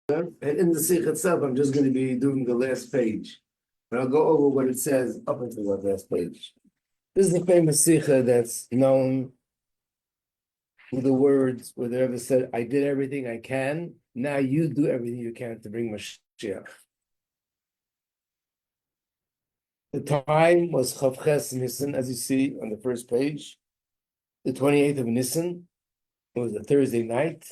And in the Sicha itself, I'm just going to be doing the last page. But I'll go over what it says up until the last page. This is the famous Sicha that's known with the words where the Rebbe said, I did everything I can. Now you do everything you can to bring Mashiach. The time was Chavches Nissan, as you see on the first page. The 28th of Nissan. It was a Thursday night.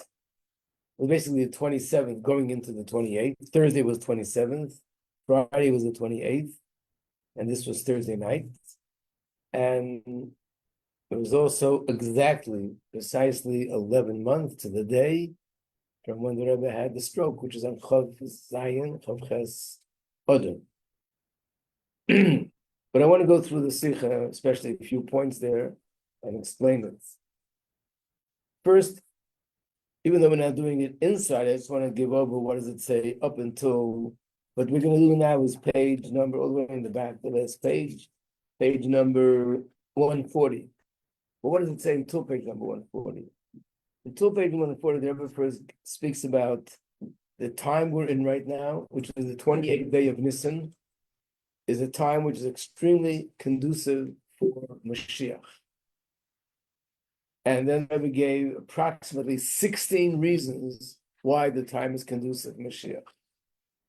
It was basically the 27th going into the 28th. Thursday was 27th. Friday was the 28th. And this was Thursday night. And it was also precisely 11 months to the day from when the Rebbe had the stroke, which is on Chav Zayin, Chav Ches Odom. But I want to go through the Sicha, especially a few points there, and explain it. First, even though we're not doing it inside, I just want to give over what does it say up until, what we're going to do now is page number, all the way in the back, the last page number 140. But what does it say until page number 140? Until page 140, the Rebbe first speaks about the time we're in right now, which is the 28th day of Nissan, is a time which is extremely conducive for Mashiach. And then we gave approximately 16 reasons why the time is conducive to Mashiach,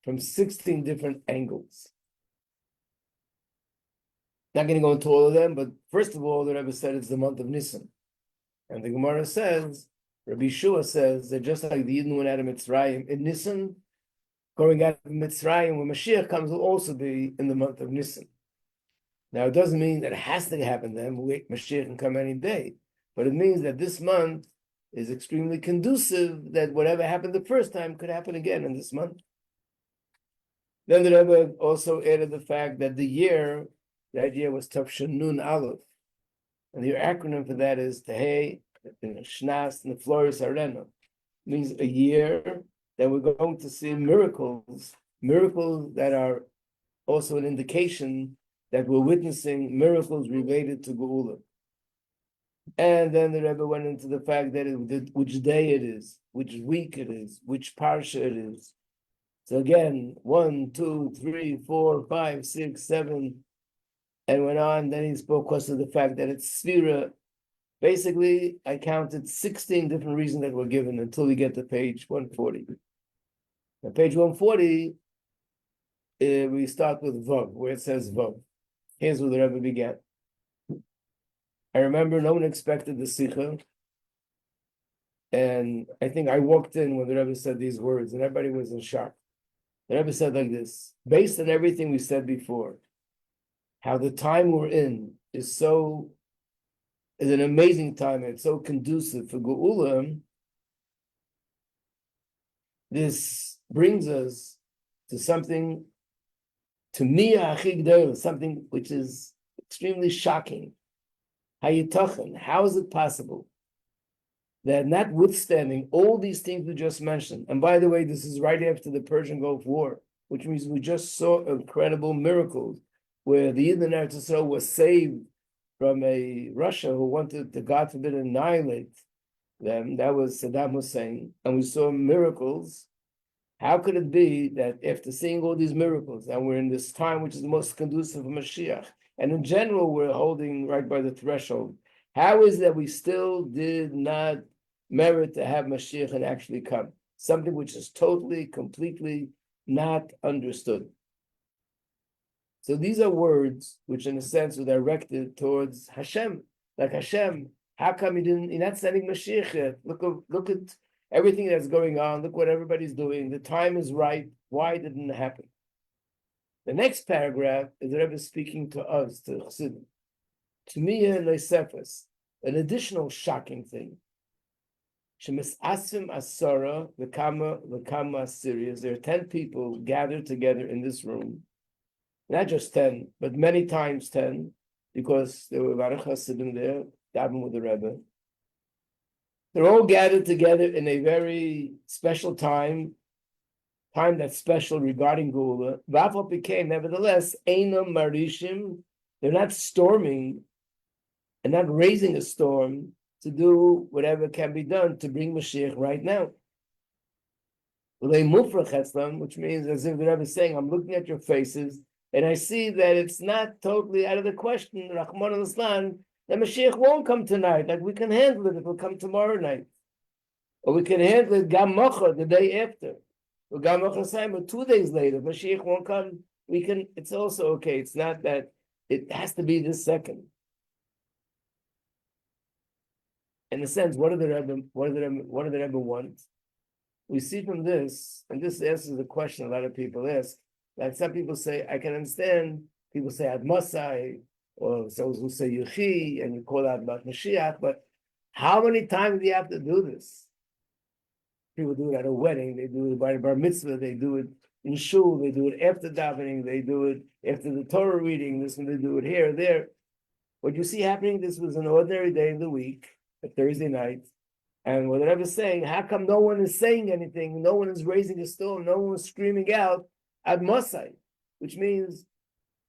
from 16 different angles. Not going to go into all of them, but first of all, the Rebbe said it's the month of Nissan. And the Gemara says, Rabbi Shua says, that just like the Yidden went out of Mitzrayim in Nissan, going out of Mitzrayim when Mashiach comes will also be in the month of Nissan. Now, it doesn't mean that it has to happen then. Mashiach can come any day. But it means that this month is extremely conducive that whatever happened the first time could happen again in this month. Then the Rebbe also added the fact that that year was Tavshin Nun Aleph. And the acronym for that is Tehei, Shnas, and the Floris Arena. It means a year that we're going to see miracles that are also an indication that we're witnessing miracles related to Geula. And then the Rebbe went into the fact that which day it is, which week it is, which parsha it is. So again, 1, 2, 3, 4, 5, 6, 7, and went on. Then he spoke also of the fact that it's Sphira. Basically, I counted 16 different reasons that were given until we get to page 140. At page 140, we start with Vav, where it says Vav. Here's where the Rebbe began. I remember no one expected the Sicha, and I think I walked in when the Rebbe said these words, and everybody was in shock. The Rebbe said like this, based on everything we said before, how the time we're in is an amazing time, and it's so conducive for Geula. This brings us to something, to me, something which is extremely shocking. How is it possible that notwithstanding all these things we just mentioned, and by the way, this is right after the Persian Gulf War, which means we just saw incredible miracles where the Yidden Eretz Yisrael was saved from a Russia who wanted to, God forbid, annihilate them. That was Saddam Hussein. And we saw miracles. How could it be that after seeing all these miracles, and we're in this time which is the most conducive of Mashiach, and in general, we're holding right by the threshold, how is that we still did not merit to have Mashiach and actually come? Something which is totally, completely not understood. So these are words which, in a sense, are directed towards Hashem. Like Hashem, how come you're not sending Mashiach yet? Look at everything that's going on. Look what everybody's doing. The time is right. Why didn't it happen? The next paragraph is the Rebbe speaking to us, to Chassidim. To me, an additional shocking thing. Shemis'asim asara v'kama Syrians. There are 10 people gathered together in this room. Not just 10, but many times 10, because there were a lot of Chassidim there, davening with the Rebbe. They're all gathered together in a very special time that's special regarding Geula. V'afal became, nevertheless, Einam Marishim, they're not storming and not raising a storm to do whatever can be done to bring Mashiach right now. which means as if the Rebbe is saying, I'm looking at your faces and I see that it's not totally out of the question, Rahman al-Islam, that Mashiach won't come tonight. Like we can handle it, it will come tomorrow night. Or we can handle it Gam Mocha, the day after. Or Gam Mocha Simon, 2 days later. Mashiach won't come. It's also okay. It's not that it has to be this second. In a sense, what do the Rebbe want? We see from this, and this answers the question a lot of people ask, that some people say, I can understand, people say Ad Masai, or those who say Yechi, and you call out about Mashiach, but how many times do you have to do this? People do it at a wedding, they do it by a bar mitzvah, they do it in shul, they do it after davening, they do it after the Torah reading, this one they do it here, there. What you see happening, this was an ordinary day of the week, a Thursday night, and what the Rebbe is saying, how come no one is saying anything, no one is raising a stone, no one is screaming out, Ad Masai, which means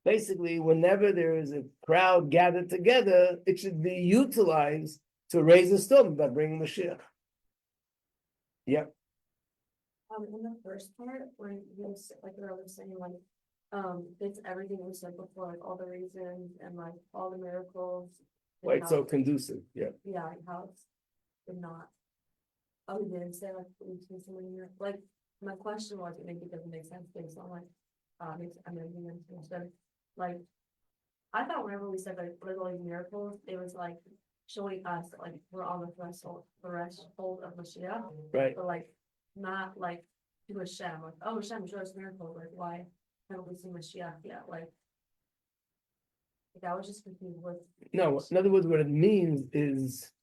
basically whenever there is a crowd gathered together, it should be utilized to raise a stone by bringing Mashiach. Yep. In the first part, when you was like I was saying, like, it's everything we said before, like all the reasons and like all the miracles. Why it's so conducive, yeah. Yeah, like how it's not. Oh, we didn't say like we see somebody here. Like my question was, maybe it doesn't make sense based on like, I'm gonna be instead. Like, I thought whenever we said like all these miracles, it was like showing us that, like we're on the threshold of Mashiach, right? But like not like to Hashem, like oh Hashem, show us miracles. Like why haven't we seen Mashiach yet? Like I was just confused with. No, in other words, what it means is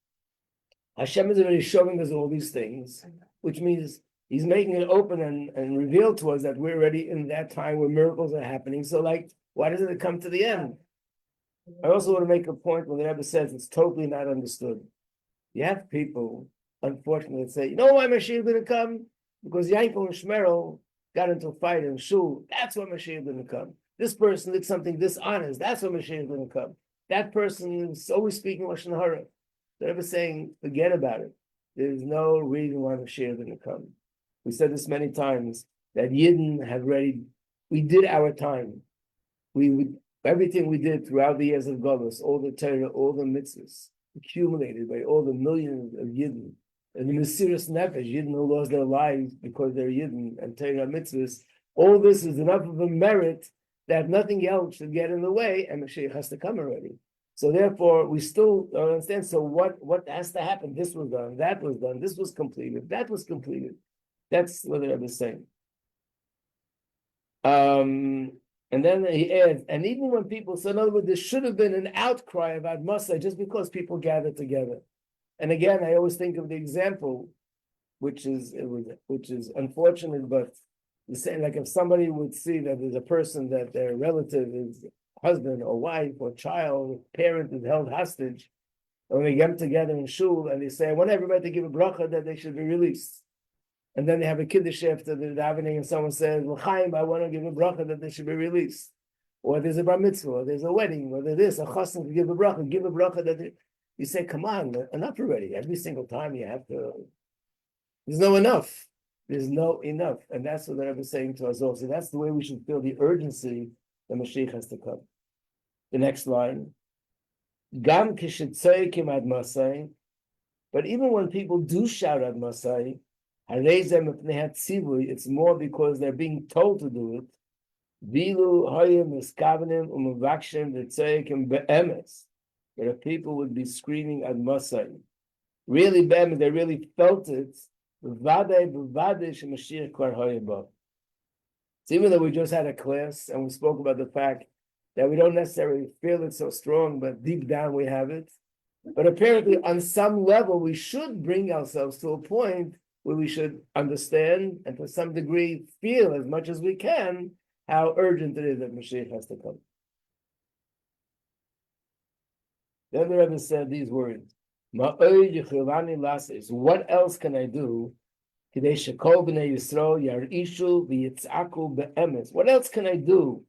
Hashem is already showing us all these things, which means He's making it open and reveal to us that we're already in that time where miracles are happening. So, like, why doesn't it come to the end? I also want to make a point when the Rebbe says it's totally not understood. You have people, unfortunately, that say, you know why Mashiach is going to come? Because Yankov and Shmerel got into a fight in Shul. That's why Mashiach is going to come. This person did something dishonest. That's why Mashiach is going to come. That person is always speaking Lashon Hara. The Rebbe is saying, forget about it. There's no reason why Mashiach is going to come. We said this many times, that Yidden have already, we did our time. Everything we did throughout the years of Golus, all the Torah, all the mitzvahs, accumulated by all the millions of Yidden, and the Mesiras Nefesh, Yidden who lost their lives because they're Yidden, and Torah mitzvahs, all this is enough of a merit that nothing else should get in the way, and Mashiach has to come already. So therefore, we still don't understand, so what has to happen? This was done, that was done, this was completed, that was completed. That's what the Rebbe is saying. And then he adds, and even when people, so in other words, there should have been an outcry about Masai just because people gathered together. And again, I always think of the example, which is unfortunate, but the same, like if somebody would see that there's a person that their relative is husband or wife or child, or parent is held hostage, and when they get together in shul and they say, I want everybody to give a bracha that they should be released. And then they have a kiddush after the davening, and someone says, "Well, Chaim, I want to give a bracha that they should be released." Or there's a bar mitzvah, or there's a wedding, or there's this, a chassan to give a bracha that they... You say, "Come on, enough already." Every single time you have to. There's no enough. There's no enough, and that's what the Rebbe is saying to us also. That's the way we should feel the urgency that Mashiach has to come. The next line, Gam kishetzoykim ad Masai, but even when people do shout ad Masai. It's more because they're being told to do it. That if people would be screaming at Masai, really, they really felt it. So even though we just had a class and we spoke about the fact that we don't necessarily feel it so strong, but deep down we have it. But apparently, on some level, we should bring ourselves to a point where we should understand and to some degree feel as much as we can how urgent it is that Mashiach has to come. Then the Rebbe said these words, what else can I do? What else can I do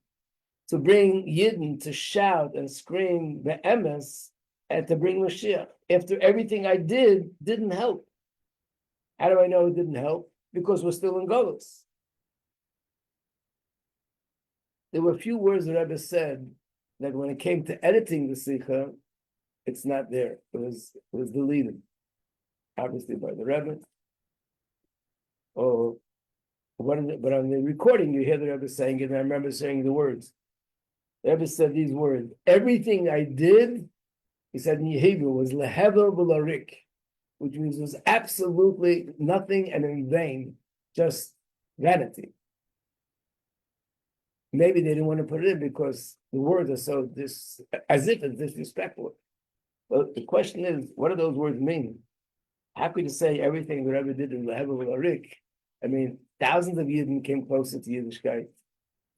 to bring Yidden to shout and scream be'emes and to bring Mashiach? After everything I did didn't help. How do I know it didn't help? because we're still in Golus. There were a few words the Rebbe said that when it came to editing the Sicha, it's not there. It was deleted, obviously by the Rebbe. Or but on the recording, you hear the Rebbe saying it, and I remember saying the words. The Rebbe said these words: everything I did, he said in Hebrew, was lehevel v'larik, which means it was absolutely nothing and in vain, just vanity. Maybe they didn't want to put it in because the words are so as if it's disrespectful. But the question is, what do those words mean? How could you say everything the Rebbe did in lehevel v'larik? I mean, thousands of Yidden came closer to Yiddishkeit.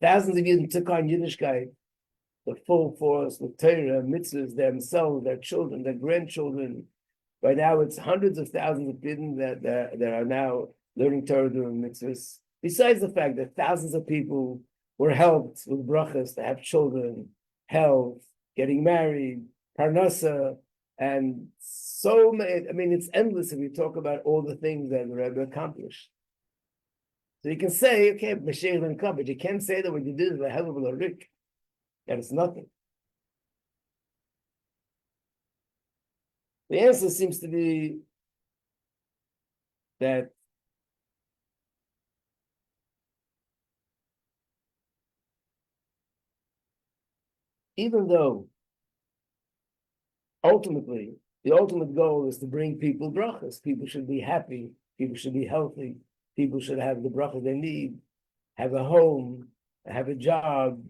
Thousands of Yidden took on Yiddishkeit, the full force, with Torah, mitzvahs, themselves, their children, their grandchildren. Right now, it's hundreds of thousands of Yidden that are now learning Torah, doing mitzvahs. Besides the fact that thousands of people were helped with brachas to have children, health, getting married, parnasa, and so many. I mean, it's endless if you talk about all the things that the Rebbe accomplished. So you can say, okay, Mashiach didn't come, but you can't say that what you did is a hell of a rik, that it's nothing. The answer seems to be that even though ultimately the ultimate goal is to bring people brachas, people should be happy, people should be healthy, people should have the bracha they need, have a home, have a job,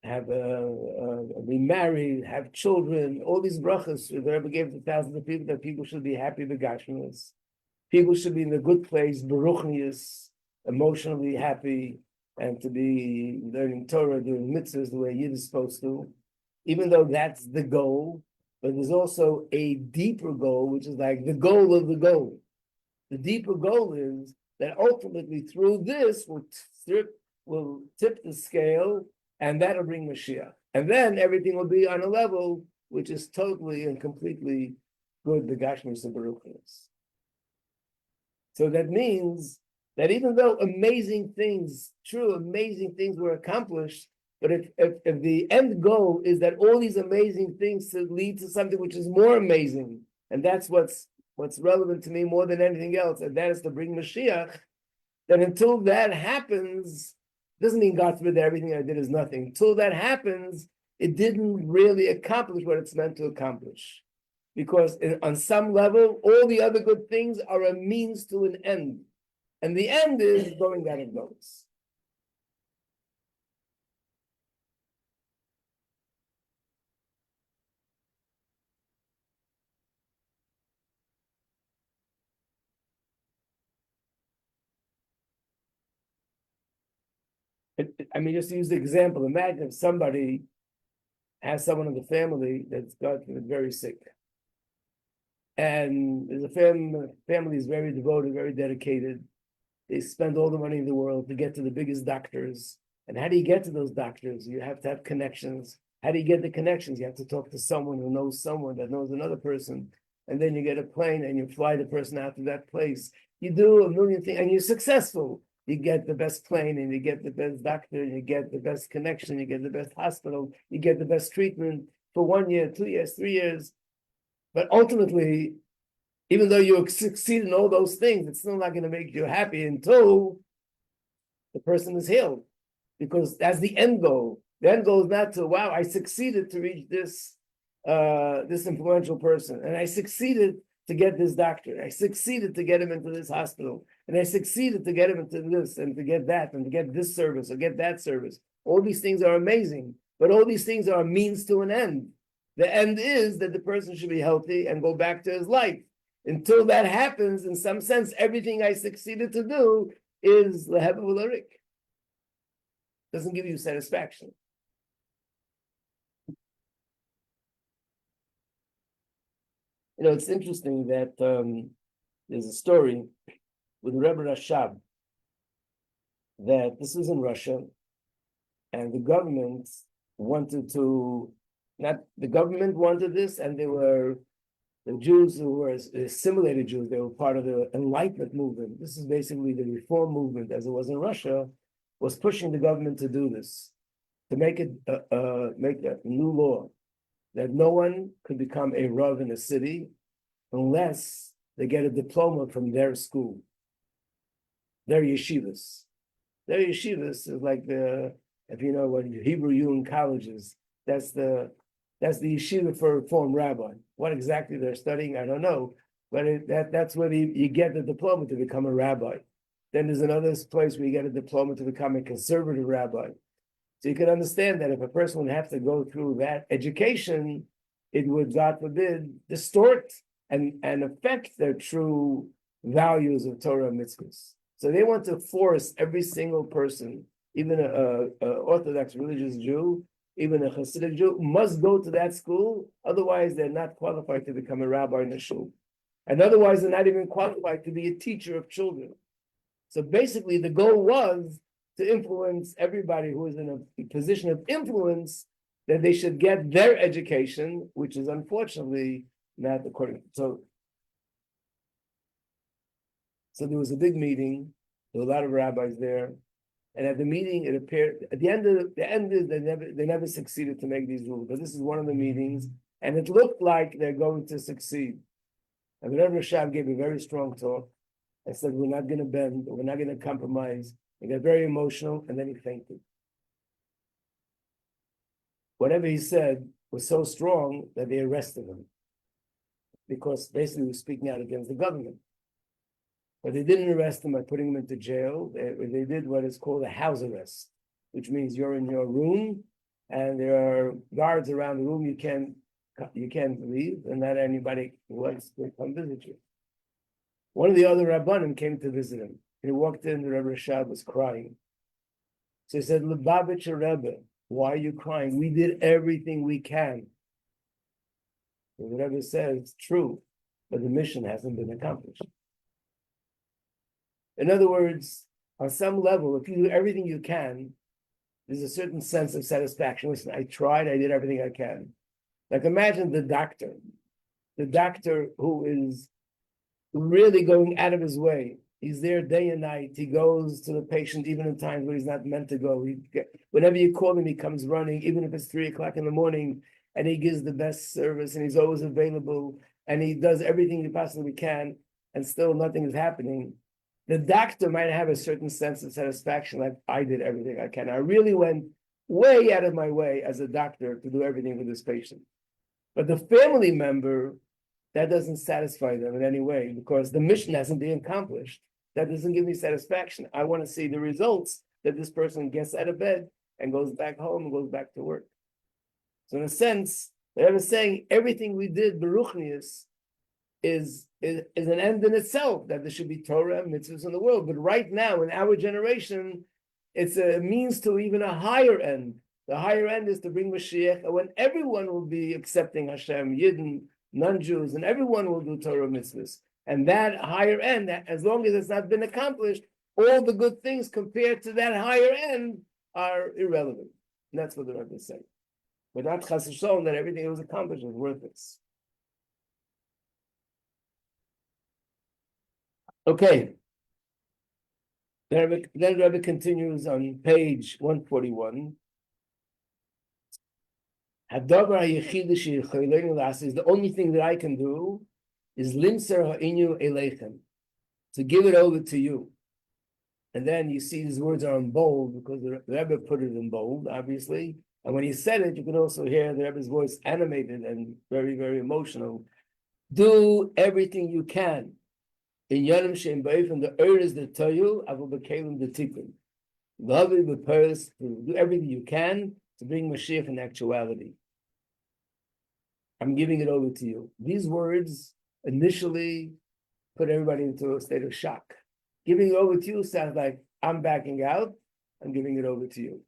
be married, have children, all these brachas the Rebbe gave to thousands of people, that people should be happy, begashmias. People should be in a good place, beruchnius, emotionally happy, and to be learning Torah, doing mitzvahs the way Yid is supposed to. Even though that's the goal, but there's also a deeper goal, which is like the goal of the goal. The deeper goal is that ultimately through this will tip the scale, and that'll bring Mashiach. And then everything will be on a level which is totally and completely good, the Gashmis and Baruchnis. So that means that even though amazing things were accomplished, but if the end goal is that all these amazing things to lead to something which is more amazing, and that's what's relevant to me more than anything else, and that is to bring Mashiach, then until that happens, doesn't mean God forbid that everything I did is nothing. Until that happens, it didn't really accomplish what it's meant to accomplish. Because on some level, all the other good things are a means to an end. And the end is going that it goes. I mean, just to use the example, imagine if somebody has someone in the family that's got very sick. And there's a family is very devoted, very dedicated. They spend all the money in the world to get to the biggest doctors. And how do you get to those doctors? You have to have connections. How do you get the connections? You have to talk to someone who knows someone that knows another person. And then you get a plane and you fly the person out to that place. You do a million things and you're successful. You get the best plane and you get the best doctor, and you get the best connection, you get the best hospital, you get the best treatment for 1 year, 2 years, 3 years. But ultimately, even though you succeed in all those things, it's still not going to make you happy until the person is healed. Because that's the end goal. The end goal is not to, wow, I succeeded to reach this influential person, and I succeeded to get this doctor. I succeeded to get him into this hospital, and I succeeded to get him into this, and to get that, and to get this service, or get that service. All these things are amazing, but all these things are a means to an end. The end is that the person should be healthy and go back to his life. Until that happens, in some sense, everything I succeeded to do is lehevel v'larik. Doesn't give you satisfaction. You know, it's interesting that there's a story with Rebbe Rashab that this was in Russia, and the government wanted this, and they were The Jews who were assimilated Jews, they were part of the Enlightenment movement. This is basically the reform movement, as it was in Russia, was pushing the government to do this, to make a new law that no one could become a Rav in a city unless they get a diploma from their school, their yeshivas. Their yeshivas is like if you know what Hebrew Union colleges, that's the yeshiva for a reform rabbi. What exactly they're studying, I don't know, but that's where you get the diploma to become a rabbi. Then there's another place where you get a diploma to become a conservative rabbi. So you can understand that if a person would have to go through that education, it would, God forbid, distort and affect their true values of Torah and mitzvahs. So they want to force every single person, even a Orthodox religious Jew, even a Hasidic Jew, must go to that school. Otherwise, they're not qualified to become a rabbi in the shul. And otherwise, they're not even qualified to be a teacher of children. So basically, the goal was to influence everybody who is in a position of influence, that they should get their education, which is unfortunately not according. So there was a big meeting. There were a lot of rabbis there, and at the meeting, it appeared at the end is they never succeeded to make these rules. But this is one of the meetings, and it looked like they're going to succeed. And the Rebbe Rashab gave a very strong talk and said, "We're not going to bend. We're not going to compromise." He got very emotional, and then he fainted. Whatever he said was so strong that they arrested him, because basically he was speaking out against the government. But they didn't arrest him by putting him into jail. They did what is called a house arrest, which means you're in your room, and there are guards around the room. You can't leave, and not anybody wants to come visit you. One of the other Rabbanim came to visit him. He walked in, the Rebbe Rashab was crying. So he said, "Lubavitcher Rebbe, why are you crying? We did everything we can." So the Rebbe says, "It's true, but the mission hasn't been accomplished." In other words, on some level, if you do everything you can, there's a certain sense of satisfaction. Listen, I tried, I did everything I can. Like imagine the doctor who is really going out of his way. He's there day and night. He goes to the patient even in times where he's not meant to go. Whenever you call him, he comes running, even if it's 3:00 in the morning, and he gives the best service, and he's always available, and he does everything he possibly can, and still nothing is happening. The doctor might have a certain sense of satisfaction, like I did everything I can. I really went way out of my way as a doctor to do everything for this patient. But the family member, that doesn't satisfy them in any way, because the mission hasn't been accomplished. That doesn't give me satisfaction. I want to see the results, that this person gets out of bed and goes back home and goes back to work. So in a sense, the Rebbe is saying everything we did, Beruchnius, is an end in itself, that there should be Torah and mitzvahs in the world. But right now, in our generation, it's a means to even a higher end. The higher end is to bring Mashiach, when everyone will be accepting Hashem, Yidden, non-Jews, and everyone will do Torah mitzvahs. And that higher end, as long as it's not been accomplished, all the good things compared to that higher end are irrelevant. And that's what the Rebbe is saying. But not chas v'sholom that everything that was accomplished was worthless. Okay. Then Rebbe continues on page 141. The only thing that I can do is limser ha'inyu eleichem, to give it over to you. And then you see these words are in bold because the Rebbe put it in bold, obviously. And when he said it, you can also hear the Rebbe's voice animated and very, very emotional. Do everything you can. In Yonim Shem Ba'if, and the is the Toyu, Avu B'Kelim the Tikkun. Love it with purpose, do everything you can to bring Mashiach in actuality. I'm giving it over to you. These words initially put everybody into a state of shock. Giving it over to you sounds like I'm backing out, I'm giving it over to you.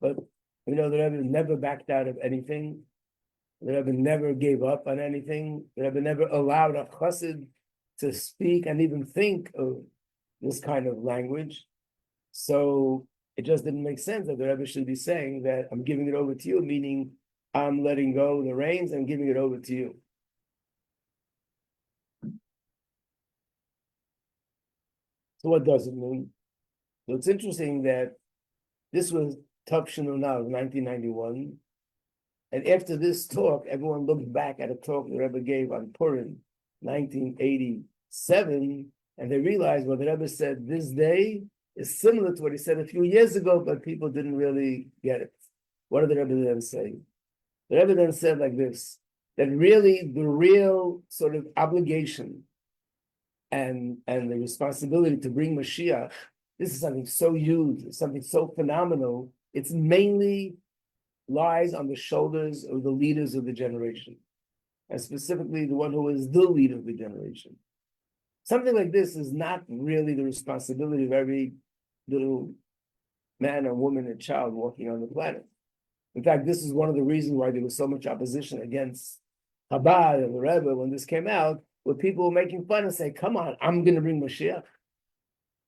But we know the Rebbe never backed out of anything. The Rebbe never gave up on anything. The Rebbe never allowed a chassid to speak and even think of this kind of language. So it just didn't make sense that the Rebbe should be saying that I'm giving it over to you, meaning I'm letting go of the reins and giving it over to you. So what does it mean? So it's interesting that this was Tavshin now, 1991. And after this talk, everyone looked back at a talk the Rebbe gave on Purim, 1987, and they realized what the Rebbe said this day is similar to what he said a few years ago, but people didn't really get it. What did the Rebbe then say? The Rebbe then said like this, that really the real sort of obligation and the responsibility to bring Mashiach, this is something so huge, something so phenomenal, it's mainly lies on the shoulders of the leaders of the generation, and specifically the one who is the leader of the generation. Something like this is not really the responsibility of every little man or woman and child walking on the planet. In fact, this is one of the reasons why there was so much opposition against Chabad and the Rebbe when this came out, where people were making fun and say, come on, I'm going to bring Mashiach.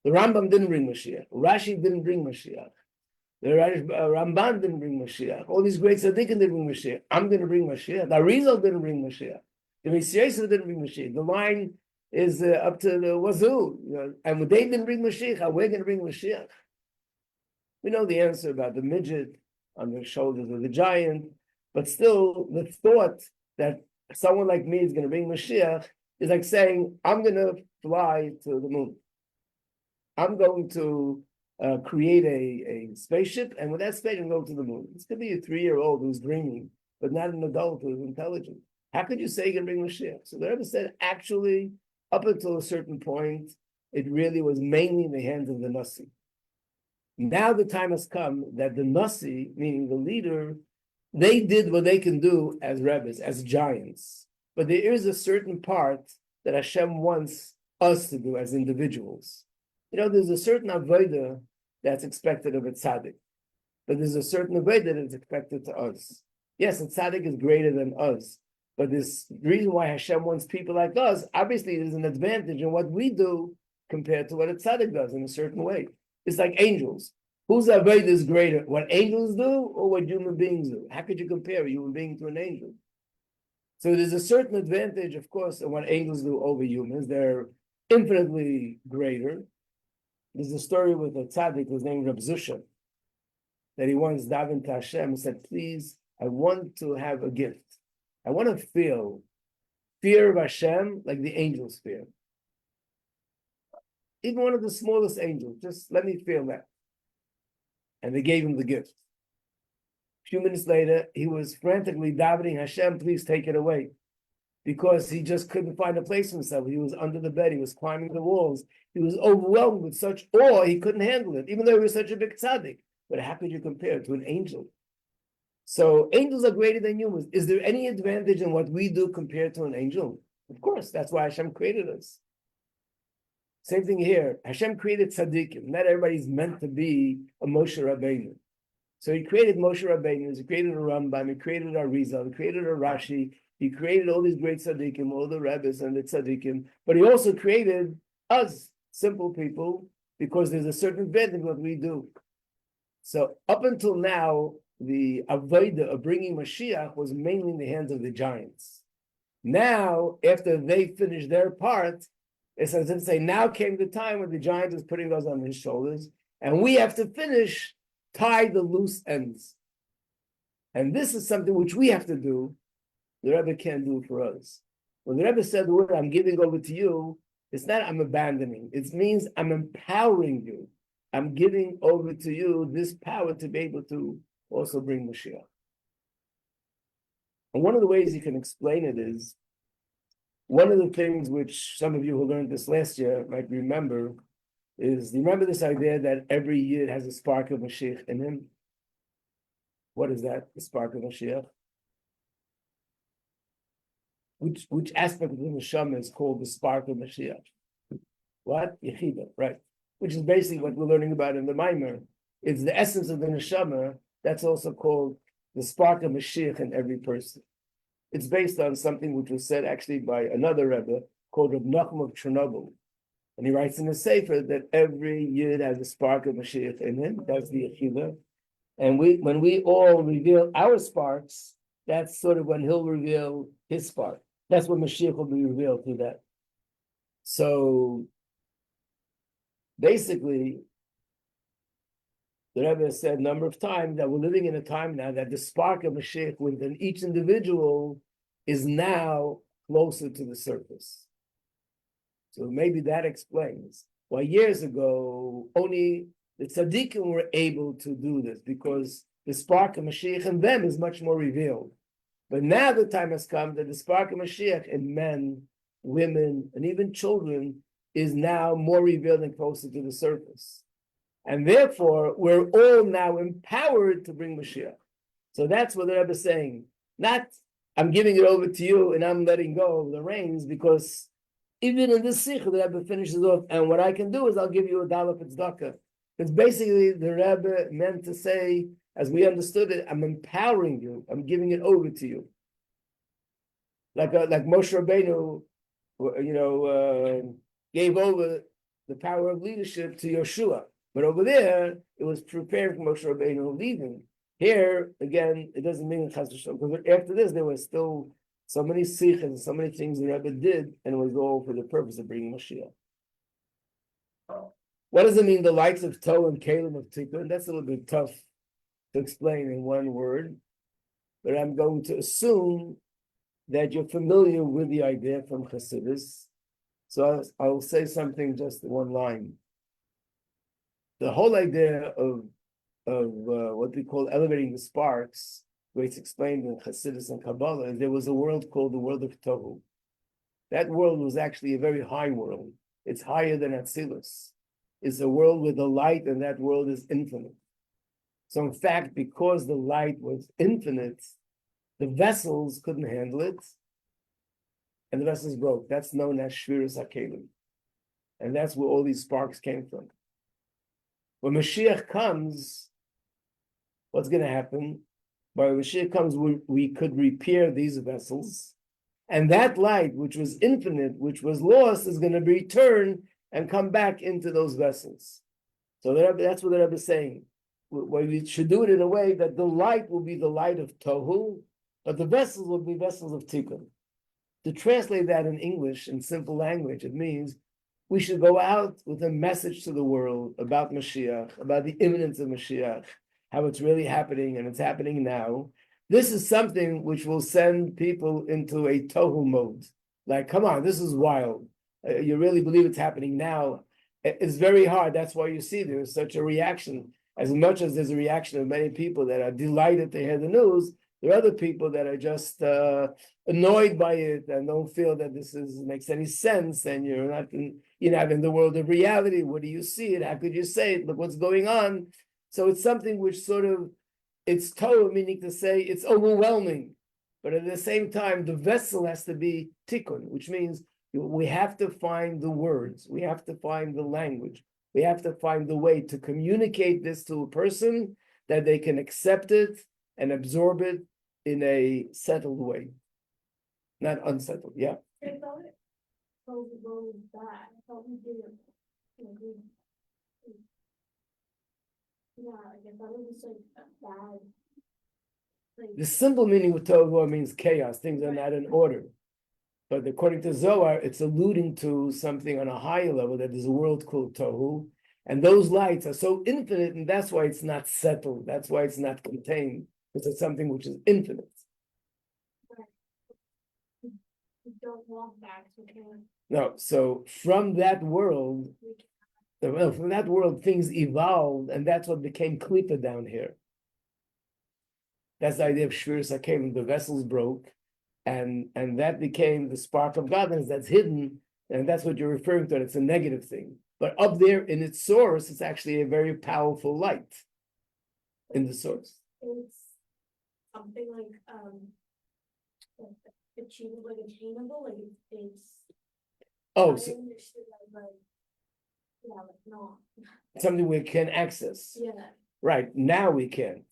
The Rambam didn't bring Mashiach. Rashi didn't bring Mashiach. The Ramban didn't bring Mashiach. All these great tzaddikim didn't bring Mashiach. I'm going to bring Mashiach. The Arizal didn't bring Mashiach. The Messiah didn't bring Mashiach. The line is up to the wazoo. And when they didn't bring Mashiach, we're going to bring Mashiach. We know the answer about the midget on the shoulders of the giant, but still the thought that someone like me is going to bring Mashiach is like saying, I'm going to fly to the moon. I'm going to create a spaceship, and with that spaceship, go to the moon. This could be a 3-year-old who's dreaming, but not an adult who's intelligent. How could you say you can bring Mashiach? So the Rebbe said, actually, up until a certain point, it really was mainly in the hands of the Nasi. Now the time has come that the Nasi, meaning the leader, they did what they can do as Rebbes, as giants. But there is a certain part that Hashem wants us to do as individuals. There's a certain avodah that's expected of a tzaddik, but there's a certain avodah that's expected to us. Yes, a tzaddik is greater than us, but this reason why Hashem wants people like us, obviously there's an advantage in what we do compared to what a tzaddik does in a certain way. It's like angels. Whose avodah is greater, what angels do or what human beings do? How could you compare a human being to an angel? So there's a certain advantage, of course, in what angels do over humans. They're infinitely greater. There's a story with a tzaddik who's named Reb Zusha, that he once davened to Hashem and said, please, I want to have a gift. I want to feel fear of Hashem like the angels fear. Even one of the smallest angels, just let me feel that. And they gave him the gift. A few minutes later, he was frantically davening, Hashem, please take it away. Because he just couldn't find a place for himself. He was under the bed, he was climbing the walls. He was overwhelmed with such awe, he couldn't handle it, even though he was such a big tzaddik. But how could you compare it to an angel? So angels are greater than humans. Is there any advantage in what we do compared to an angel? Of course, that's why Hashem created us. Same thing here. Hashem created tzaddikim. Not everybody's meant to be a Moshe Rabbeinu. So he created Moshe Rabbeinu, he created a Rambam, he created a Arizal, he created a Rashi, he created all these great tzaddikim, all the rabbis and the tzaddikim, but he also created us, simple people, because there's a certain advantage in what we do. So up until now, the avodah of bringing Mashiach was mainly in the hands of the giants. Now, after they finished their part, it's as if to say, now came the time when the giant is putting us on his shoulders, and we have to finish, tie the loose ends. And this is something which we have to do, the Rebbe can't do for us. When the Rebbe said the word, I'm giving over to you, it's not I'm abandoning. It means I'm empowering you. I'm giving over to you this power to be able to also bring Mashiach. And one of the ways you can explain it is, one of the things which some of you who learned this last year might remember is, do you remember this idea that every year has a spark of Mashiach in him? What is that, the spark of Mashiach? Which aspect of the neshama is called the spark of Mashiach? What? Yechida, right. Which is basically what we're learning about in the Maimer. It's the essence of the neshama that's also called the spark of Mashiach in every person. It's based on something which was said actually by another Rebbe called Reb Nachum of Chernobyl. And he writes in his Sefer that every Yid has a spark of Mashiach in him. That's the Yechida. And when we all reveal our sparks, that's sort of when he'll reveal his spark. That's when Mashiach will be revealed through that. So basically, the Rebbe has said a number of times that we're living in a time now that the spark of Mashiach within each individual is now closer to the surface. So maybe that explains why years ago only the tzaddikim were able to do this, because the spark of Mashiach in them is much more revealed. But now the time has come that the spark of Mashiach in men, women, and even children is now more revealed and closer to the surface. And therefore, we're all now empowered to bring Mashiach. So that's what the Rebbe is saying. Not, I'm giving it over to you and I'm letting go of the reins, because even in this Sicha, the Rebbe finishes off, and what I can do is I'll give you $1 for tzedakah. It's basically the Rebbe meant to say, as we understood it, I'm empowering you. I'm giving it over to you. Like Moshe Rabbeinu, gave over the power of leadership to Yeshua. But over there, it was preparing for Moshe Rabbeinu leaving. Here, again, it doesn't mean Chas v'Shalom, because after this, there was still so many sichas and so many things the Rebbe did, and it was all for the purpose of bringing Mashiach. What does it mean, the lights of Toh and Kalim of Tikkun? That's a little bit tough to explain in one word, but I'm going to assume that you're familiar with the idea from Chassidus. So I'll say something just in one line. The whole idea of what we call elevating the sparks, where it's explained in Chassidus and Kabbalah, there was a world called the world of Tohu. That world was actually a very high world. It's higher than Atzilus. It's a world with the light, and that world is infinite. So in fact, because the light was infinite, the vessels couldn't handle it, and the vessels broke. That's known as Shviras HaKelim. And that's where all these sparks came from. When Mashiach comes, what's going to happen? When Mashiach comes, we could repair these vessels, and that light, which was infinite, which was lost, is going to return and come back into those vessels. So that's what the Rebbe is saying. We should do it in a way that the light will be the light of Tohu, but the vessels will be vessels of Tikkun. To translate that in English, in simple language, it means we should go out with a message to the world about Mashiach, about the imminence of Mashiach, how it's really happening, and it's happening now. This is something which will send people into a Tohu mode. Like, come on, this is wild. You really believe it's happening now? It's very hard. That's why you see there's such a reaction. As much as there's a reaction of many people that are delighted to hear the news, there are other people that are just annoyed by it and don't feel that makes any sense, and you're not in the world of reality. What do you see it? How could you say it? Look what's going on. So it's something which sort of, it's Torah, meaning to say it's overwhelming, but at the same time, the vessel has to be tikkun, which means we have to find the words, we have to find the language, we have to find the way to communicate this to a person that they can accept it and absorb it in a settled way, not unsettled. Yeah. I thought it told the road bad. I thought we did it. Yeah, I thought it was like bad. The simple meaning of Tohu means chaos. Things are not in order. But according to Zohar, it's alluding to something on a higher level, that there's a world called Tohu. And those lights are so infinite, and that's why it's not settled. That's why it's not contained, because it's something which is infinite. We don't want that. No, so from that world, things evolved, and that's what became Klippa down here. That's the idea of Shviras HaKelim. The vessels broke, and that became the spark of godliness that's hidden, and that's what you're referring to, and it's a negative thing. But up there in its source, it's actually a very powerful light in the source. It's something like attainable, like it's. Oh, I so understood that, not. something we can access. Yeah. Right, now we can't.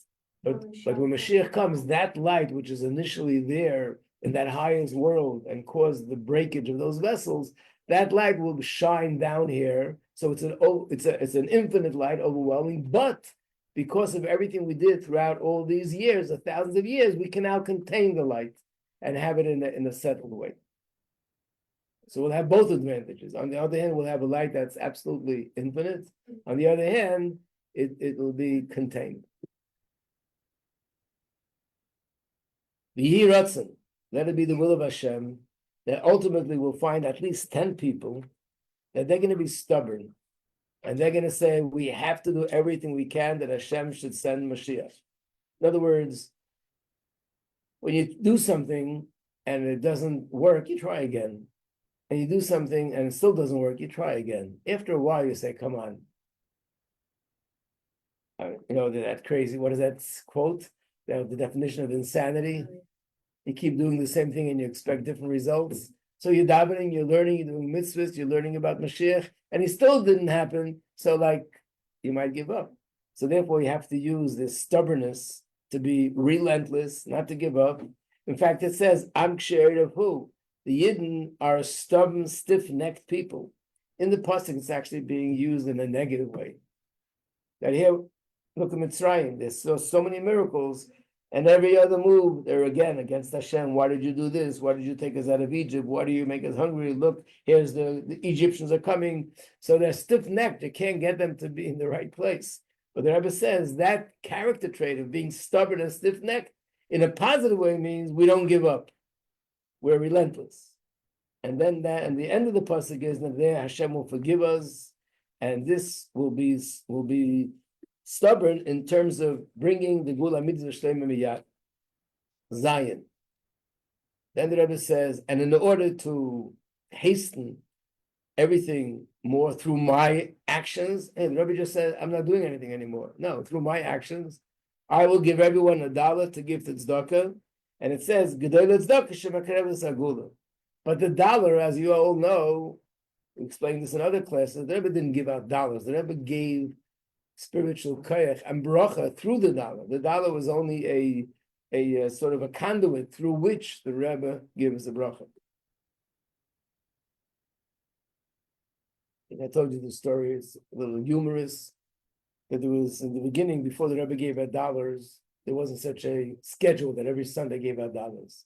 But when Mashiach comes, that light, which is initially there in that highest world and caused the breakage of those vessels, that light will shine down here. So it's an infinite light, overwhelming. But because of everything we did throughout all these years, the thousands of years, we can now contain the light and have it in a settled way. So we'll have both advantages. On the other hand, we'll have a light that's absolutely infinite. On the other hand, it will be contained. V'yi ratzon, let it be the will of Hashem, that ultimately we'll find at least 10 people that they're going to be stubborn, and they're going to say, we have to do everything we can that Hashem should send Mashiach. In other words, when you do something and it doesn't work, you try again. And you do something and it still doesn't work, you try again. After a while, you say, come on. That crazy, what is that quote? The definition of insanity. You keep doing the same thing and you expect different results. So you're davening, you're learning, you're doing mitzvahs, you're learning about Mashiach, and it still didn't happen. So you might give up. So therefore you have to use this stubbornness to be relentless, not to give up. In fact, it says, I'm kshered of who? The Yidden are a stubborn, stiff-necked people. In the pasuk, it's actually being used in a negative way. That here, look at Mitzrayim. There's so many miracles, and every other move, they're again against Hashem. Why did you do this? Why did you take us out of Egypt? Why do you make us hungry? Look, here's the Egyptians are coming. So they're stiff-necked. You can't get them to be in the right place. But the Rebbe says that character trait of being stubborn and stiff-necked in a positive way means we don't give up. We're relentless. And then and the end of the pasuk is that there Hashem will forgive us, and this will be stubborn in terms of bringing the Gula Mitzvah Shleima Miyat, Zion. Then the Rebbe says, and in order to hasten everything more through my actions, and the Rebbe just said, I'm not doing anything anymore. No, through my actions, I will give everyone $1 to give to tzedakah. And it says, but the dollar, as you all know, we explained this in other classes, the Rebbe didn't give out dollars. The Rebbe gave spiritual koyach and bracha through the dollar. The dollar was only a sort of a conduit through which the Rebbe gives the bracha. And I told you the story, it's a little humorous, that there was, in the beginning, before the Rebbe gave out dollars, there wasn't such a schedule that every Sunday gave out dollars.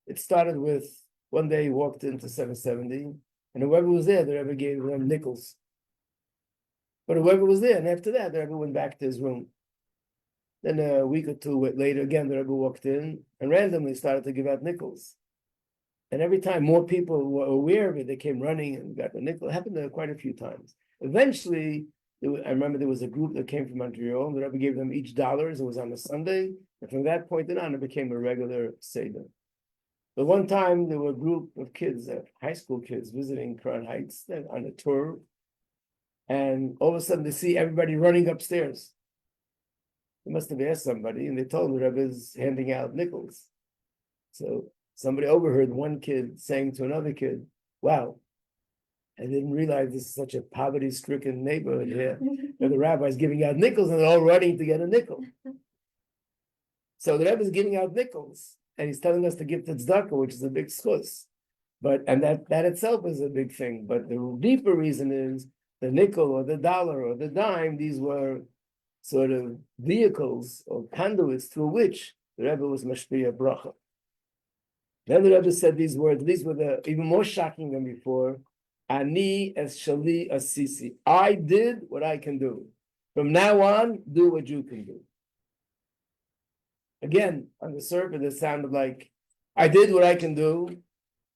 It started with, one day he walked into 770, and whoever was there, the Rebbe gave them nickels. But whoever was there, and after that, the Rebbe went back to his room. Then a week or two later, again, the Rebbe walked in, and randomly started to give out nickels. And every time more people were aware of it, they came running and got the nickel. It happened quite a few times. Eventually, I remember there was a group that came from Montreal, and the Rebbe gave them each $1. It was on a Sunday, and from that point on, it became a regular Seder. But one time, there were a group of kids, high school kids, visiting Crown Heights on a tour, and all of a sudden, they see everybody running upstairs. They must have asked somebody, and they told them the Rebbe is handing out nickels. So somebody overheard one kid saying to another kid, wow, I didn't realize this is such a poverty-stricken neighborhood here. Where the rabbi's giving out nickels and they're all running to get a nickel. So the Rebbe is giving out nickels and he's telling us to give to tzedakah, which is a big schus. And that itself is a big thing. But the deeper reason is the nickel or the dollar or the dime, these were sort of vehicles or conduits through which the Rebbe was mashpia bracha. Then the Rebbe said these words, these were even more shocking than before. Ani es shali asisi. I did what I can do. From now on, do what you can do. Again, on the surface, it sounded like, I did what I can do,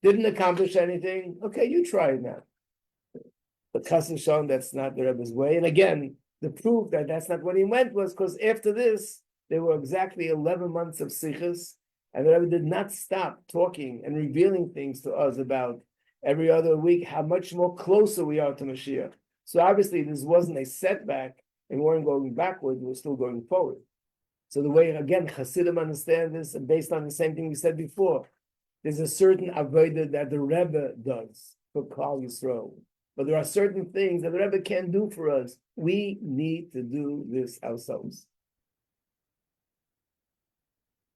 didn't accomplish anything. Okay, you try it now. But Chas v'shalom, that's not the Rebbe's way. And again, the proof that that's not what he meant was because after this, there were exactly 11 months of Sichas, and the Rebbe did not stop talking and revealing things to us about every other week, how much more closer we are to Mashiach. So obviously this wasn't a setback, and we weren't going backward, we were still going forward. So the way, again, Hasidim understand this, and based on the same thing we said before, there's a certain avodah that the Rebbe does for Klal Yisrael. But there are certain things that the Rebbe can't do for us. We need to do this ourselves.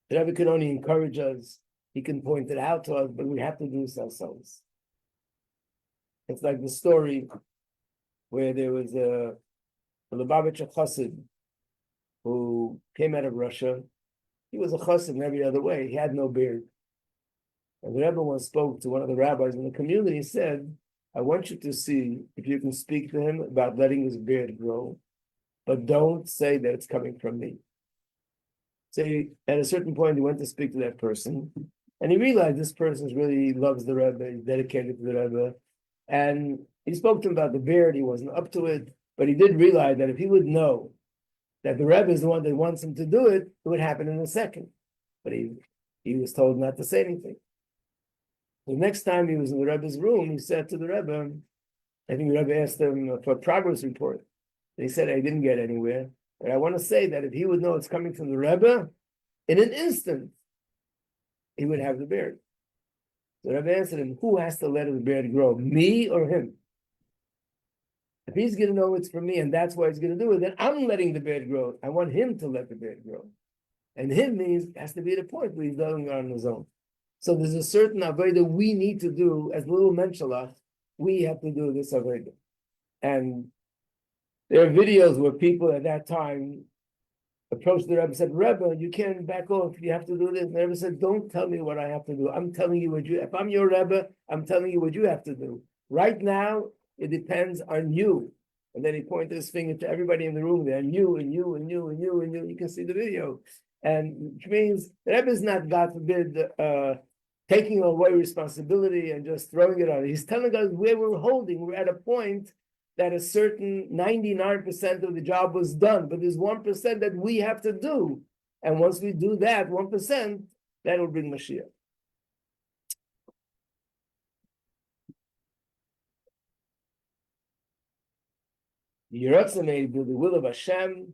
The Rebbe can only encourage us, he can point it out to us, but we have to do this ourselves. It's like the story where there was a Lubavitcher Chassid who came out of Russia. He was a Chassid in every other way. He had no beard. And the Rebbe once spoke to one of the rabbis in the community, said, I want you to see if you can speak to him about letting his beard grow, but don't say that it's coming from me. So at a certain point, he went to speak to that person, and he realized this person really loves the Rebbe, he's dedicated to the Rebbe, and he spoke to him about the beard. He wasn't up to it, but he did realize that if he would know that the Rebbe is the one that wants him to do it, it would happen in a second. But he was told not to say anything. The next time he was in the Rebbe's room, he said to the Rebbe, I think the Rebbe asked him for a progress report. He said, I didn't get anywhere. But I want to say that if he would know it's coming from the Rebbe, in an instant, he would have the beard. The Rebbe answered him, who has to let his beard grow, me or him? If he's going to know it's from me and that's why he's going to do it, then I'm letting the beard grow. I want him to let the beard grow. And him means it has to be at a point where he's doing it on his own. So there's a certain avodah we need to do as little menshalach. We have to do this avodah. And there are videos where people at that time approached the Rebbe and said, Rebbe, you can't back off. You have to do this. And the Rebbe said, don't tell me what I have to do. I'm telling you if I'm your Rebbe, I'm telling you what you have to do. Right now, it depends on you. And then he pointed his finger to everybody in the room there, and you, and you, and you, and you, and you. You can see the video. And which means the Rebbe is not, God forbid, taking away responsibility and just throwing it on. He's telling us where we're holding. We're at a point that a certain 99% of the job was done, but there's 1% that we have to do. And once we do that 1%, that will bring Mashiach. Yeratzeh will be the will of Hashem,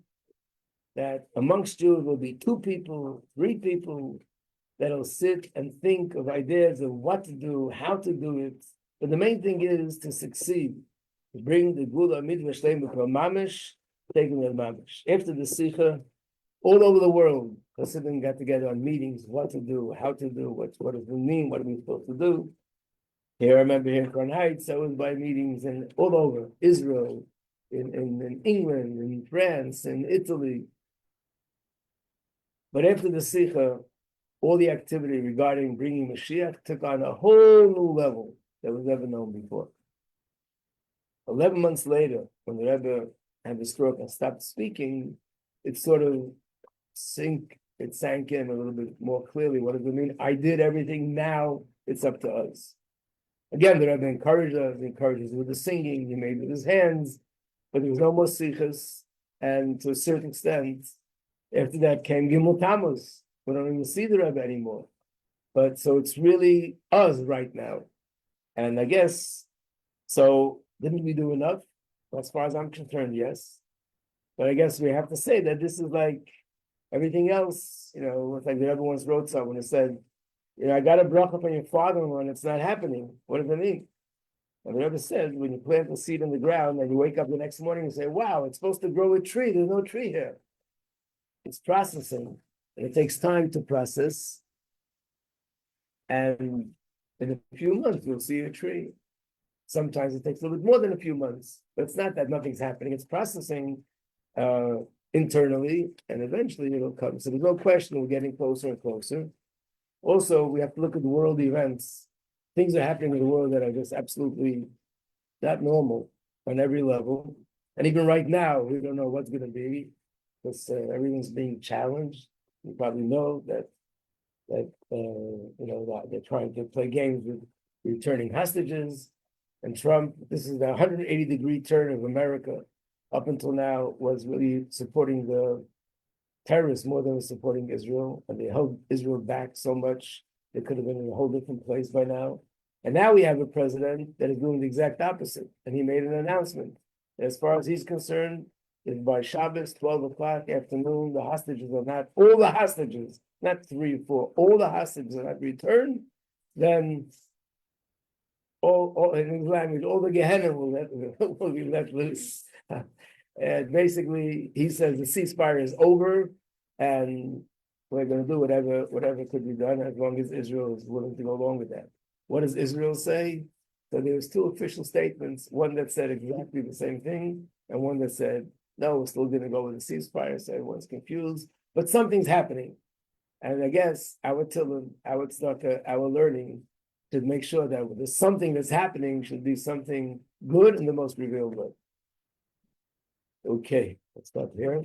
that amongst Jews will be 2 people, 3 people that'll sit and think of ideas of what to do, how to do it. But the main thing is to succeed, to bring the Gula Mitzvah Shleima from Mamish, taking the Mamish. After the Sicha, all over the world, Hasidim got together on meetings, what to do, how to do, what does it mean, what are we supposed to do. Here, I remember here in Crown Heights, I was by meetings and all over Israel, in England, in France, in Italy. But after the Sicha, all the activity regarding bringing Mashiach took on a whole new level that was never known before. 11 months later, when the Rebbe had the stroke and stopped speaking, it sort of sank in a little bit more clearly. What does it mean? I did everything, now it's up to us. Again, the Rebbe encouraged us, with the singing, he made with his hands, but there was no more sichas, and to a certain extent, after that came Gimel Tammuz. We don't even see the Rebbe anymore. But so it's really us right now. And I guess, so didn't we do enough? As far as I'm concerned, yes. But I guess we have to say that this is like everything else, it's like the Rebbe once wrote someone and said, I got a bracha from your father-in-law and it's not happening. What does it mean? And the Rebbe said, when you plant a seed in the ground and you wake up the next morning and say, wow, it's supposed to grow a tree. There's no tree here. It's processing. And it takes time to process. And in a few months, you'll see a tree. Sometimes it takes a little bit more than a few months. But it's not that nothing's happening. It's processing internally, and eventually it'll come. So there's no question we're getting closer and closer. Also, we have to look at the world events. Things are happening in the world that are just absolutely not normal on every level. And even right now, we don't know what's going to be, because everything's being challenged. You probably know that they're trying to play games with returning hostages. And Trump, this is the 180-degree turn of America, up until now, was really supporting the terrorists more than was supporting Israel. And they held Israel back so much, they could have been in a whole different place by now. And now we have a president that is doing the exact opposite. And he made an announcement. As far as he's concerned, if by Shabbos, 12 o'clock afternoon, the hostages are not, all the hostages, not 3 or 4, all the hostages are not returned, then all in his language, all the Gehenna will be let loose. And basically, he says the ceasefire is over, and we're going to do whatever could be done as long as Israel is willing to go along with that. What does Israel say? So there's 2 official statements, one that said exactly the same thing, and one that said, no, we're still going to go with the ceasefire, so everyone's confused. But something's happening. And I guess our tillin, our tzedakah, our learning to make sure that there's something that's happening should be something good and the most revealed way. Okay, let's stop here.